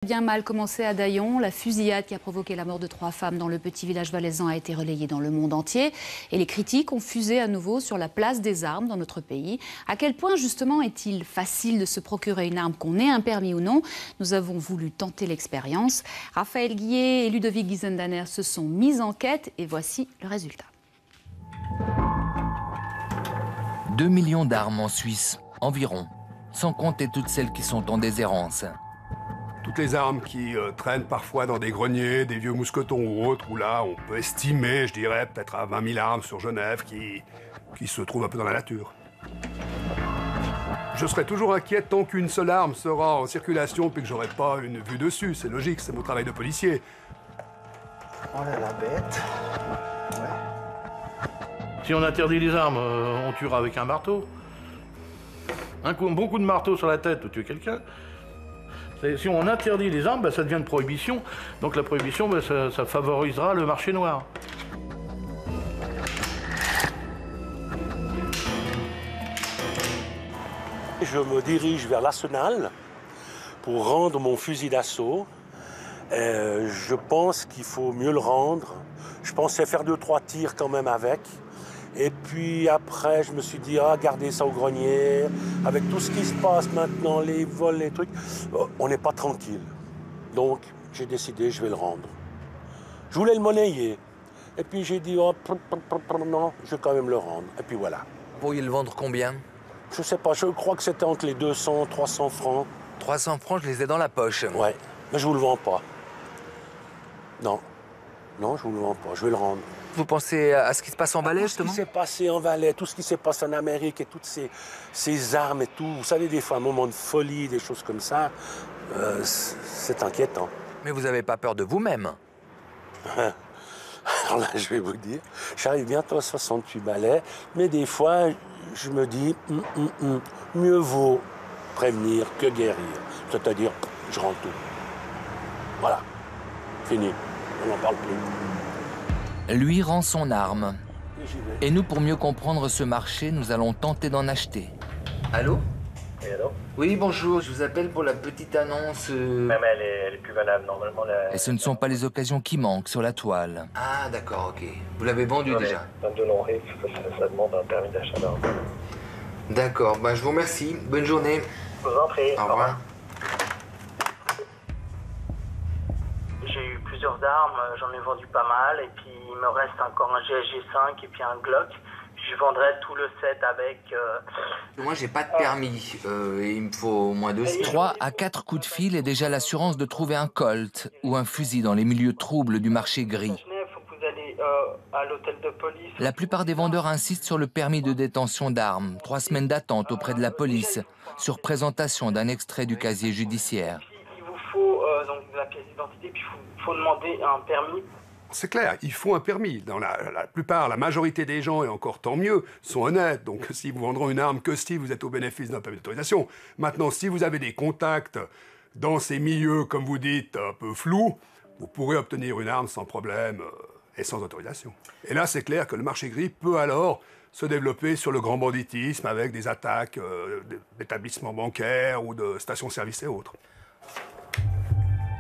Bien mal commencé à Daillon, la fusillade qui a provoqué la mort de 3 femmes dans le petit village valaisan a été relayée dans le monde entier. Et les critiques ont fusé à nouveau sur la place des armes dans notre pays. À quel point justement est-il facile de se procurer une arme, qu'on ait un permis ou non? Nous avons voulu tenter l'expérience. Raphaël Guillet et Ludovic Giesendanner se sont mis en quête et voici le résultat. 2 millions d'armes en Suisse, environ, sans compter toutes celles qui sont en déshérence. Toutes les armes qui traînent parfois dans des greniers, des vieux mousquetons ou autres, où là, on peut estimer, je dirais, peut-être à 20 000 armes sur Genève qui se trouvent un peu dans la nature. Je serai toujours inquiet tant qu'une seule arme sera en circulation puis que j'aurai pas une vue dessus. C'est logique, c'est mon travail de policier. Oh là la bête. Ouais. Si on interdit les armes, on tuera avec un marteau. Un bon coup de marteau sur la tête pour tuer quelqu'un. Si on interdit les armes, ça devient une prohibition. Donc la prohibition, ça favorisera le marché noir. Je me dirige vers l'arsenal pour rendre mon fusil d'assaut. Je pense qu'il faut mieux le rendre. Je pensais faire 2-3 tirs quand même avec. Et puis après, je me suis dit, gardez ça au grenier. Avec tout ce qui se passe maintenant, les vols, les trucs, on n'est pas tranquille. Donc, j'ai décidé, je vais le rendre. Je voulais le monnayer. Et puis j'ai dit, non, je vais quand même le rendre. Et puis voilà. Vous pourriez le vendre combien? Je sais pas, je crois que c'était entre les 200 et 300 francs. 300 francs, je les ai dans la poche. Ouais, mais je vous le vends pas. Non, je vous le vends pas, je vais le rendre. Vous pensez à ce qui se passe en Valais, justement? Tout ce qui s'est passé en Valais, tout ce qui s'est passé en Amérique et toutes ces armes et tout. Vous savez, des fois, un moment de folie, des choses comme ça, c'est inquiétant. Mais vous n'avez pas peur de vous-même? Alors là, je vais vous dire, j'arrive bientôt à 68 balais, mais des fois, je me dis, mieux vaut prévenir que guérir. C'est-à-dire, je rends tout. Voilà, fini, on n'en parle plus. Lui rend son arme. Et nous, pour mieux comprendre ce marché, nous allons tenter d'en acheter. Allô? Oui, allô? Oui, bonjour, je vous appelle pour la petite annonce... Même elle est plus valable, normalement. Et ce ne sont pas les occasions qui manquent sur la toile. Ah, d'accord, ok. Vous l'avez vendu déjà? De long risque, ça demande un permis d'achat d'armes. D'accord, je vous remercie. Bonne journée. Je vous en prie. Au revoir. J'ai eu plusieurs armes, j'en ai vendu pas mal, et puis il me reste encore un GSG5 et puis un Glock. Je vendrai tout le set avec... Moi, j'ai pas de permis, et il me faut au moins 2 semaines. 3 à 4 coups de fil et déjà l'assurance de trouver un Colt ou un fusil dans les milieux troubles du marché gris. Il faut que vous allez à l'hôtel de police. La plupart des vendeurs insistent sur le permis de détention d'armes. 3 semaines d'attente auprès de la police, sur présentation d'un extrait du casier judiciaire. Il vous faut donc la pièce d'identité, puis il faut demander un permis. C'est clair, il faut un permis. Dans la plupart, la majorité des gens, et encore tant mieux, sont honnêtes. Donc si vous vendront une arme que si vous êtes au bénéfice d'un permis d'autorisation. Maintenant, si vous avez des contacts dans ces milieux, comme vous dites, un peu flous, vous pourrez obtenir une arme sans problème et sans autorisation. Et là, c'est clair que le marché gris peut alors se développer sur le grand banditisme avec des attaques d'établissements bancaires ou de stations-service et autres.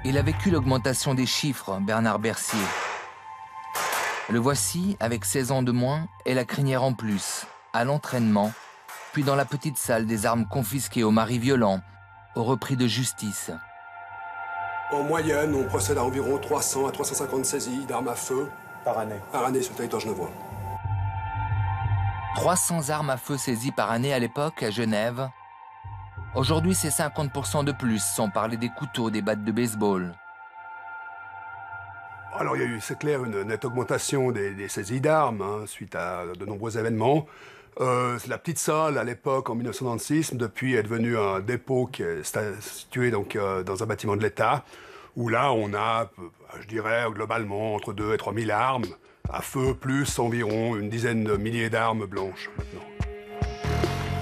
Il a vécu l'augmentation des chiffres, Bernard Bercier. Le voici, avec 16 ans de moins et la crinière en plus, à l'entraînement, puis dans la petite salle des armes confisquées aux maris violents, au repris de justice. En moyenne, on procède à environ 300 à 350 saisies d'armes à feu Par année. par année sur le territoire genevois. 300 armes à feu saisies par année à l'époque à Genève. Aujourd'hui, c'est 50% de plus, sans parler des couteaux, des battes de baseball. Alors il y a eu, c'est clair, une nette augmentation des saisies d'armes suite à de nombreux événements. La petite salle, à l'époque, en 1996, depuis est devenue un dépôt qui est situé donc, dans un bâtiment de l'État, où là, on a, je dirais, globalement, entre 2 et 3 000 armes à feu, plus environ une dizaine de milliers d'armes blanches, maintenant.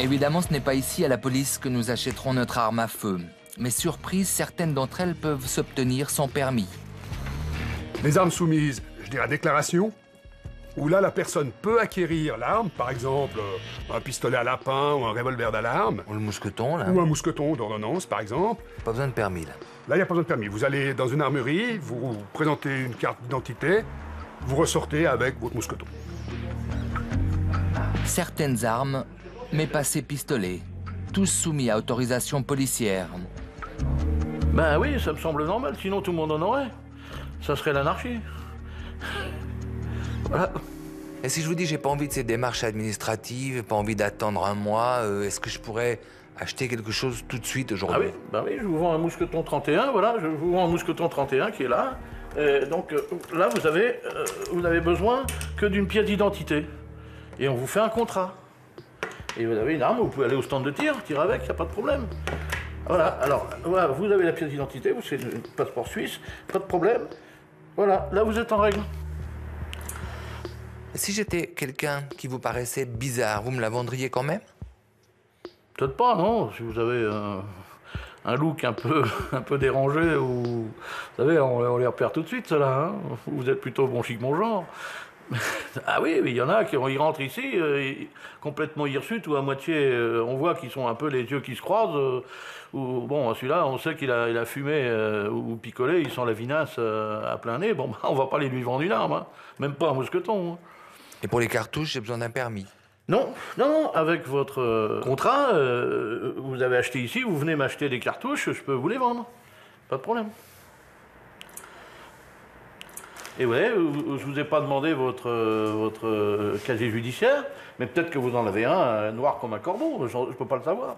Évidemment, ce n'est pas ici, à la police, que nous achèterons notre arme à feu. Mais surprise, certaines d'entre elles peuvent s'obtenir sans permis. Les armes soumises, je dirais, à déclaration, où là, la personne peut acquérir l'arme, par exemple, un pistolet à lapin ou un revolver d'alarme. Le mousqueton, là. Ou un mousqueton d'ordonnance, par exemple. Pas besoin de permis, là. Là, il n'y a pas besoin de permis. Vous allez dans une armurerie, vous présentez une carte d'identité, vous ressortez avec votre mousqueton. Certaines armes, mais pas ces pistolets, tous soumis à autorisation policière. Ben oui, ça me semble normal, sinon tout le monde en aurait. Ça serait l'anarchie. Voilà. Et si je vous dis j'ai pas envie de ces démarches administratives, pas envie d'attendre un mois, est-ce que je pourrais acheter quelque chose tout de suite aujourd'hui? Ah oui, ben oui, je vous vends un mousqueton 31, voilà, je vous vends un mousqueton 31 qui est là. Donc là, vous avez besoin que d'une pièce d'identité. Et on vous fait un contrat. Et vous avez une arme, vous pouvez aller au stand de tir, tirer avec, il n'y a pas de problème. Voilà, alors, voilà, vous avez la pièce d'identité, c'est le passeport suisse, pas de problème. Voilà, là vous êtes en règle. Si j'étais quelqu'un qui vous paraissait bizarre, vous me la vendriez quand même? Peut-être pas, non. Si vous avez un look un peu dérangé, ou vous savez, on les repère tout de suite, ceux-là. Hein. Vous êtes plutôt bon chic, mon genre. Ah oui, il y en a qui ils rentrent ici complètement hirsutes ou à moitié. On voit qu'ils sont un peu les yeux qui se croisent. Ou bon, celui-là, on sait qu'il a fumé ou picolé, il sent la vinasse à plein nez. Bon, on va pas lui vendre une arme, hein. Même pas un mousqueton. Hein. Et pour les cartouches, j'ai besoin d'un permis? Non, non, avec votre contrat, vous avez acheté ici, vous venez m'acheter des cartouches, je peux vous les vendre. Pas de problème. Et ouais, je vous ai pas demandé votre casier judiciaire, mais peut-être que vous en avez un noir comme un corbeau, je peux pas le savoir.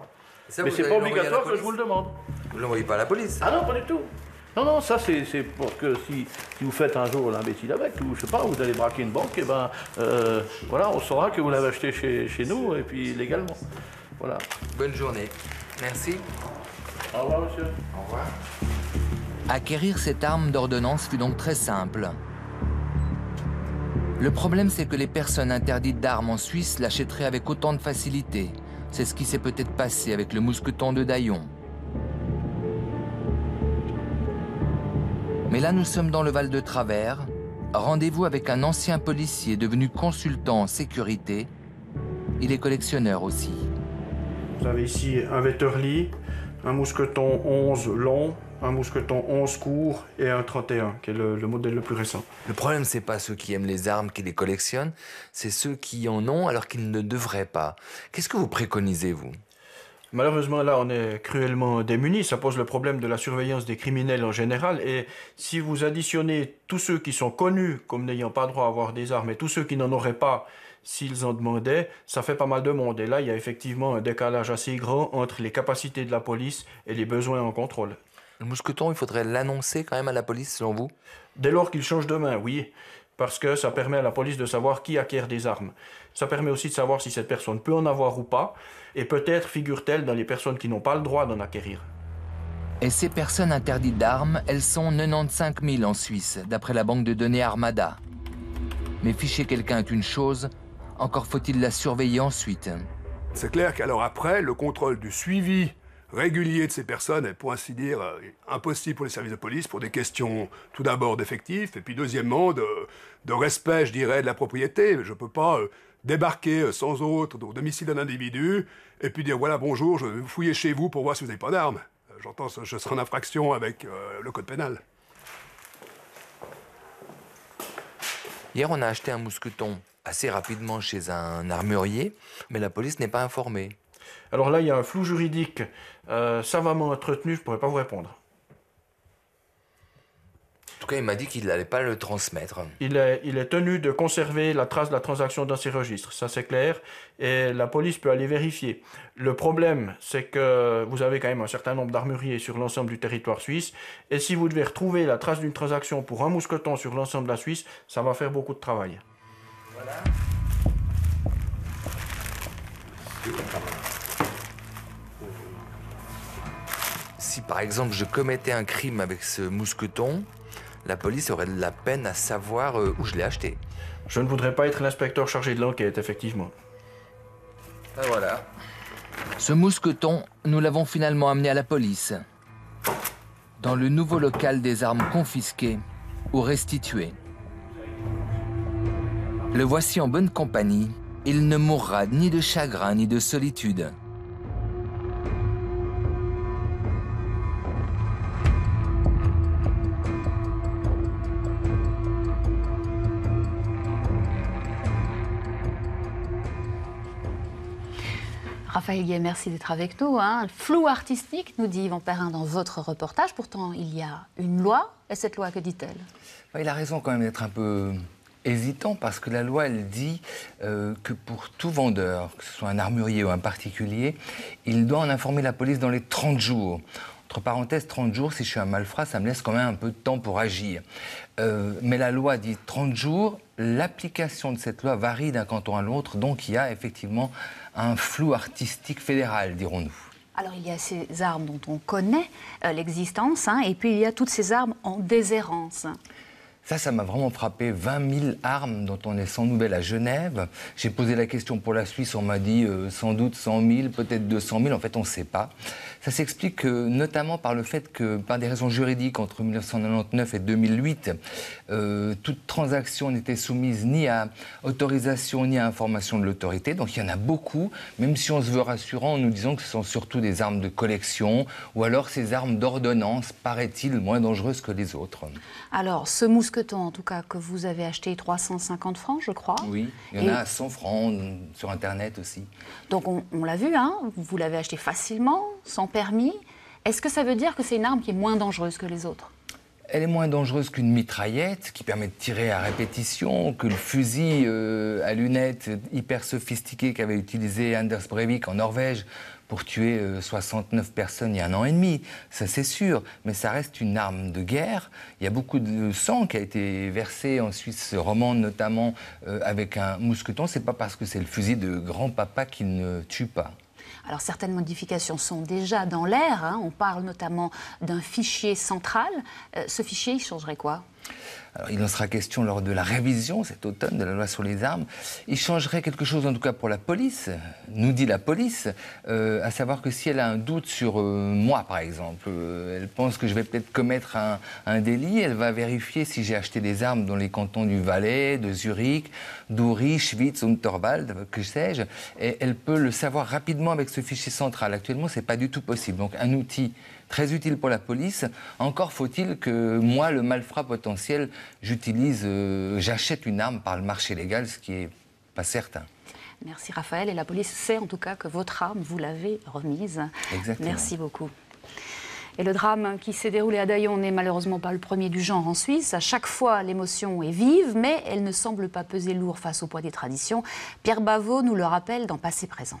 Ça, mais c'est pas obligatoire que je vous le demande. Vous l'envoyez pas à la police? Ah non, pas du tout. Non, non, ça c'est pour que si vous faites un jour l'imbécile avec, ou je sais pas, vous allez braquer une banque, et ben voilà, on saura que vous l'avez acheté chez nous, et puis légalement. Voilà. Bonne journée. Merci. Au revoir, monsieur. Au revoir. Acquérir cette arme d'ordonnance fut donc très simple. Le problème, c'est que les personnes interdites d'armes en Suisse l'achèteraient avec autant de facilité. C'est ce qui s'est peut-être passé avec le mousqueton de Daillon. Mais là, nous sommes dans le Val de Travers. Rendez-vous avec un ancien policier devenu consultant en sécurité. Il est collectionneur aussi. Vous avez ici un Wetterli, un mousqueton 11 long, un mousqueton 11 court et un 31, qui est le modèle le plus récent. Le problème, c'est pas ceux qui aiment les armes qui les collectionnent, c'est ceux qui en ont alors qu'ils ne devraient pas. Qu'est-ce que vous préconisez, vous? Malheureusement, là, on est cruellement démunis. Ça pose le problème de la surveillance des criminels en général. Et si vous additionnez tous ceux qui sont connus comme n'ayant pas droit à avoir des armes et tous ceux qui n'en auraient pas s'ils en demandaient, ça fait pas mal de monde. Et là, il y a effectivement un décalage assez grand entre les capacités de la police et les besoins en contrôle. Le mousqueton, il faudrait l'annoncer quand même à la police, selon vous? Dès lors qu'il change de main, oui. Parce que ça permet à la police de savoir qui acquiert des armes. Ça permet aussi de savoir si cette personne peut en avoir ou pas. Et peut-être figure-t-elle dans les personnes qui n'ont pas le droit d'en acquérir. Et ces personnes interdites d'armes, elles sont 95 000 en Suisse, d'après la banque de données Armada. Mais ficher quelqu'un est une chose, encore faut-il la surveiller ensuite. C'est clair qu'alors après, le contrôle du suivi régulier de ces personnes est, pour ainsi dire, impossible pour les services de police pour des questions, tout d'abord, d'effectifs, et puis deuxièmement, de respect, je dirais, de la propriété. Je ne peux pas débarquer sans autre au domicile d'un individu et puis dire, voilà, bonjour, je vais vous fouiller chez vous pour voir si vous n'avez pas d'armes. J'entends, je serai en infraction avec le code pénal. Hier, on a acheté un mousqueton assez rapidement chez un armurier, mais la police n'est pas informée. Alors là, il y a un flou juridique savamment entretenu, je ne pourrais pas vous répondre. En tout cas, il m'a dit qu'il n'allait pas le transmettre. Il est tenu de conserver la trace de la transaction dans ses registres, ça c'est clair, et la police peut aller vérifier. Le problème, c'est que vous avez quand même un certain nombre d'armuriers sur l'ensemble du territoire suisse, et si vous devez retrouver la trace d'une transaction pour un mousqueton sur l'ensemble de la Suisse, ça va faire beaucoup de travail. Voilà. Si par exemple je commettais un crime avec ce mousqueton, la police aurait de la peine à savoir où je l'ai acheté. Je ne voudrais pas être l'inspecteur chargé de l'enquête, effectivement. Ben voilà. Ce mousqueton, nous l'avons finalement amené à la police. Dans le nouveau local des armes confisquées ou restituées. Le voici en bonne compagnie. Il ne mourra ni de chagrin ni de solitude. Raphaël Guillet, merci d'être avec nous. Hein. Flou artistique, nous dit Yvan Perrin dans votre reportage. Pourtant, il y a une loi. Et cette loi, que dit-elle? Il a raison quand même d'être un peu hésitant parce que la loi, elle dit que pour tout vendeur, que ce soit un armurier ou un particulier, il doit en informer la police dans les 30 jours. Entre parenthèses, 30 jours, si je suis un malfrat, ça me laisse quand même un peu de temps pour agir. Mais la loi dit 30 jours. L'application de cette loi varie d'un canton à l'autre, donc il y a effectivement un flou artistique fédéral, dirons-nous. Alors il y a ces armes dont on connaît l'existence, hein, et puis il y a toutes ces armes en déshérence. Ça m'a vraiment frappé. 20 000 armes dont on est sans nouvelles à Genève. J'ai posé la question pour la Suisse, on m'a dit sans doute 100 000, peut-être 200 000. En fait, on ne sait pas. Ça s'explique notamment par le fait que, par des raisons juridiques, entre 1999 et 2008, toute transaction n'était soumise ni à autorisation ni à information de l'autorité. Donc il y en a beaucoup, même si on se veut rassurant en nous disant que ce sont surtout des armes de collection ou alors ces armes d'ordonnance, paraît-il, moins dangereuses que les autres. Alors, ce mousqueton, en tout cas, que vous avez acheté 350 francs, je crois. Oui, il y en a à 100 francs sur Internet aussi. Donc, on l'a vu, hein, vous l'avez acheté facilement, sans permis. Est-ce que ça veut dire que c'est une arme qui est moins dangereuse que les autres? Elle est moins dangereuse qu'une mitraillette qui permet de tirer à répétition, que le fusil à lunettes hyper sophistiqué qu'avait utilisé Anders Breivik en Norvège pour tuer 69 personnes il y a 1 an et demi. Ça, c'est sûr, mais ça reste une arme de guerre. Il y a beaucoup de sang qui a été versé en Suisse romande, notamment avec un mousqueton. C'est pas parce que c'est le fusil de grand-papa qu'il ne tue pas. Alors, certaines modifications sont déjà dans l'air. Hein. On parle notamment d'un fichier central. Ce fichier, il changerait quoi? Alors, il en sera question lors de la révision cet automne de la loi sur les armes. Il changerait quelque chose en tout cas pour la police, nous dit la police, à savoir que si elle a un doute sur moi par exemple, elle pense que je vais peut-être commettre un délit, elle va vérifier si j'ai acheté des armes dans les cantons du Valais, de Zurich, d'Uri, Schwyz, Unterwald, que sais-je, et elle peut le savoir rapidement avec ce fichier central. Actuellement, ce n'est pas du tout possible. Donc un outil très utile pour la police. Encore faut-il que moi, le malfrat potentiel, j'achète une arme par le marché légal, ce qui n'est pas certain. Merci Raphaël. Et la police sait en tout cas que votre arme, vous l'avez remise. Exactement. Merci beaucoup. Et le drame qui s'est déroulé à Daillon n'est malheureusement pas le premier du genre en Suisse. À chaque fois, l'émotion est vive, mais elle ne semble pas peser lourd face au poids des traditions. Pierre Bavot nous le rappelle dans Passé Présent.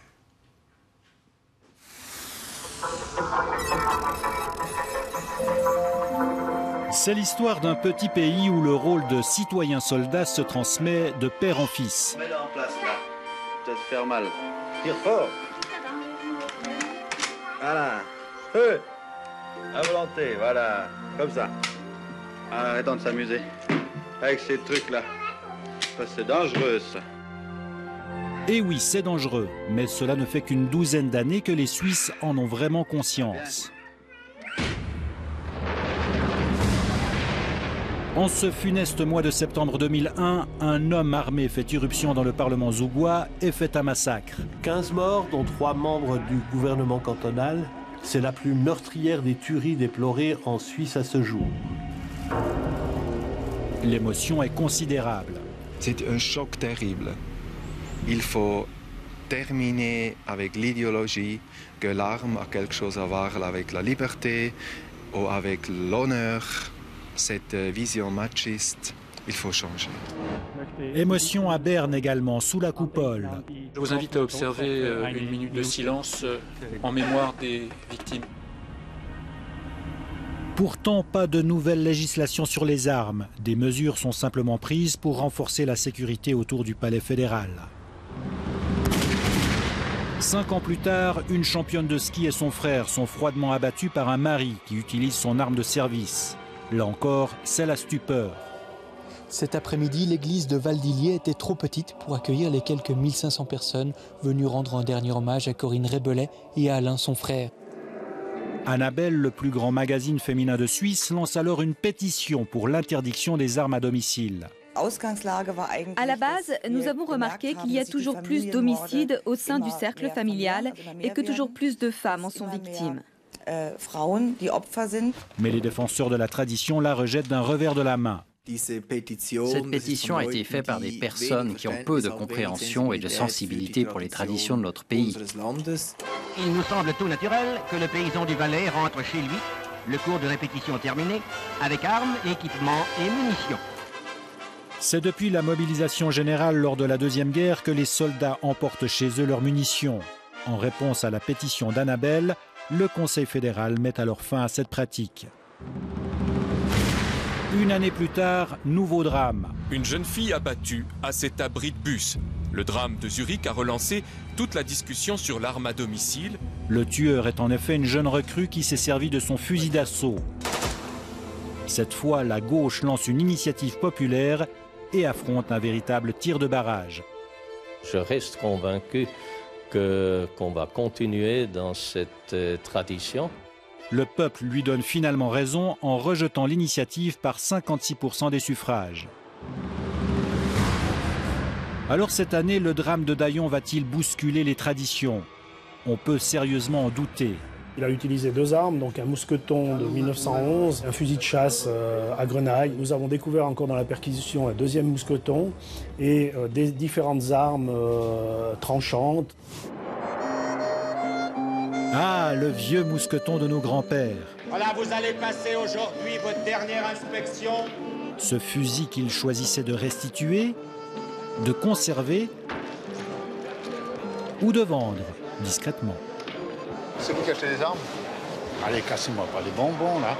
C'est l'histoire d'un petit pays où le rôle de citoyen-soldat se transmet de père en fils. Mets-le en place là, ça te faire mal. Tire fort. Voilà. Feu. À volonté, voilà. Comme ça. Arrêtons de s'amuser avec ces trucs-là. C'est dangereux, ça. Et oui, c'est dangereux, mais cela ne fait qu'une douzaine d'années que les Suisses en ont vraiment conscience. En ce funeste mois de septembre 2001, un homme armé fait irruption dans le Parlement zougois et fait un massacre. 15 morts, dont 3 membres du gouvernement cantonal. C'est la plus meurtrière des tueries déplorées en Suisse à ce jour. L'émotion est considérable. C'est un choc terrible. Il faut terminer avec l'idéologie que l'arme a quelque chose à voir avec la liberté ou avec l'honneur. Cette vision machiste, il faut changer. Émotion à Berne également, sous la coupole. Je vous invite à observer une minute de silence en mémoire des victimes. Pourtant, pas de nouvelle législation sur les armes. Des mesures sont simplement prises pour renforcer la sécurité autour du palais fédéral. 5 ans plus tard, une championne de ski et son frère sont froidement abattus par un mari qui utilise son arme de service. Là encore, c'est la stupeur. Cet après-midi, l'église de Valdillier était trop petite pour accueillir les quelques 1500 personnes venues rendre un dernier hommage à Corinne Rebellet et à Alain, son frère. Annabelle, le plus grand magazine féminin de Suisse, lance alors une pétition pour l'interdiction des armes à domicile. À la base, nous avons remarqué qu'il y a toujours plus d'homicides au sein du cercle familial et que toujours plus de femmes en sont victimes. Mais les défenseurs de la tradition la rejettent d'un revers de la main. Cette pétition a été faite par des personnes qui ont peu de compréhension et de sensibilité pour les traditions de notre pays. Il nous semble tout naturel que le paysan du Valais rentre chez lui, le cours de répétition terminé, avec armes, équipements et munitions. C'est depuis la mobilisation générale lors de la Deuxième Guerre que les soldats emportent chez eux leurs munitions. En réponse à la pétition d'Annabelle, le Conseil fédéral met alors fin à cette pratique. Une année plus tard, nouveau drame. Une jeune fille abattue à cet abri de bus. Le drame de Zurich a relancé toute la discussion sur l'arme à domicile. Le tueur est en effet une jeune recrue qui s'est servie de son fusil d'assaut. Cette fois, la gauche lance une initiative populaire et affronte un véritable tir de barrage. Je reste convaincu qu'on va continuer dans cette tradition. Le peuple lui donne finalement raison en rejetant l'initiative par 56% des suffrages. Alors cette année, le drame de Daillon va-t-il bousculer les traditions? On peut sérieusement en douter. Il a utilisé 2 armes, donc un mousqueton de 1911, un fusil de chasse à grenaille. Nous avons découvert encore dans la perquisition un 2e mousqueton et des différentes armes tranchantes. Ah, le vieux mousqueton de nos grands-pères. Voilà, vous allez passer aujourd'hui votre dernière inspection. Ce fusil qu'il choisissait de restituer, de conserver ou de vendre discrètement. C'est vous qui achetez les armes? Allez, cassez-moi pas les bonbons, là.